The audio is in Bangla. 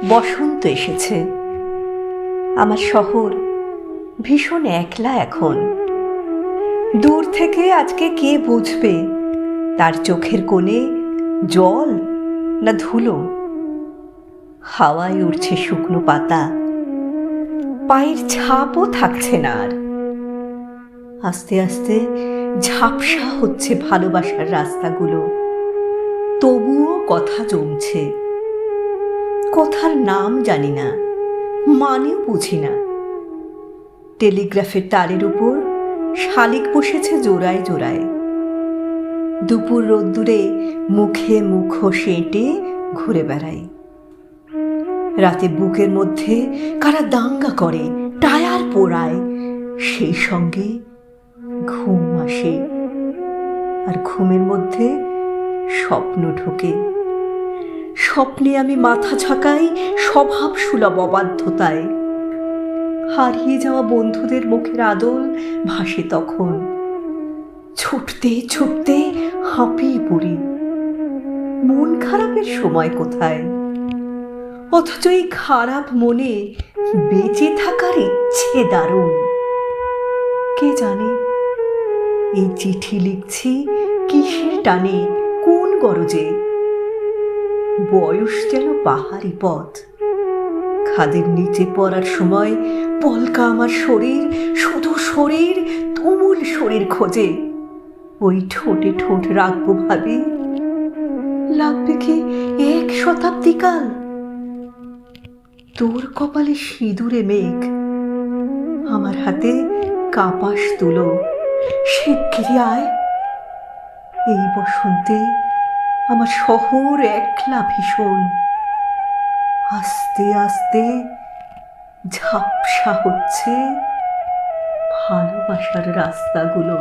বসন্ত এসেছে। আমার শহর ভীষণ একলা এখন। দূর থেকে আজকে কে বুঝবে তার চোখের কোণে জল না ধুলো। হাওয়ায় উড়ছে শুকনো পাতা, পায়ের ছাপও থাকছে না আর। আস্তে আস্তে ঝাপসা হচ্ছে ভালোবাসার রাস্তাগুলো। তবুও কথা জমছে। কথার নাম জানি না, মানেও বুঝি না। টেলিগ্রাফের তারের উপর শালিক বসেছে জোড়ায় জোড়ায়। দুপুর রোদ্দুরে মুখে মুখ সেঁটে ঘুরে বেড়ায়। রাতে বুকের মধ্যে কারা দাঙ্গা করে, টায়ার পোড়ায়, সেই সঙ্গে ঘুম আসে। আর ঘুমের মধ্যে স্বপ্ন ঢোকে। স্বপ্নে আমি মাথা ঝাঁকাই স্বভাব সুলভ অবাধ্যতায়। হারিয়ে যাওয়া বন্ধুদের মুখের আদল ভাসে তখন। ছুটতে ছুটতে হাঁপিয়ে পড়ি। মন খারাপের সময় কোথায়? অথচ এই খারাপ মনে বেঁচে থাকার ইচ্ছে দারুণ। কে জানে এই চিঠি লিখছি কিসের টানে, কোন গরজে। বয়স যেন পাহাড়ি পথ। খাদের নিচে পড়ার সময় পলকা আমার শরীর, শুধু শরীর, তুমুল শরীর খোঁজে। ওই ঠোঁটে ঠোঁট রাখবো ভাবি, লাগবে কি 1 শতাব্দী কাল। তোর কপালে সিঁদুরে মেঘ, আমার হাতে কাপাস তুলো। শিগগিরি আয়। এই বসন্তে আমার শহর একলা ভীষণ। আস্তে আস্তে ঝাপসা হচ্ছে ভালোবাসার রাস্তাগুলো।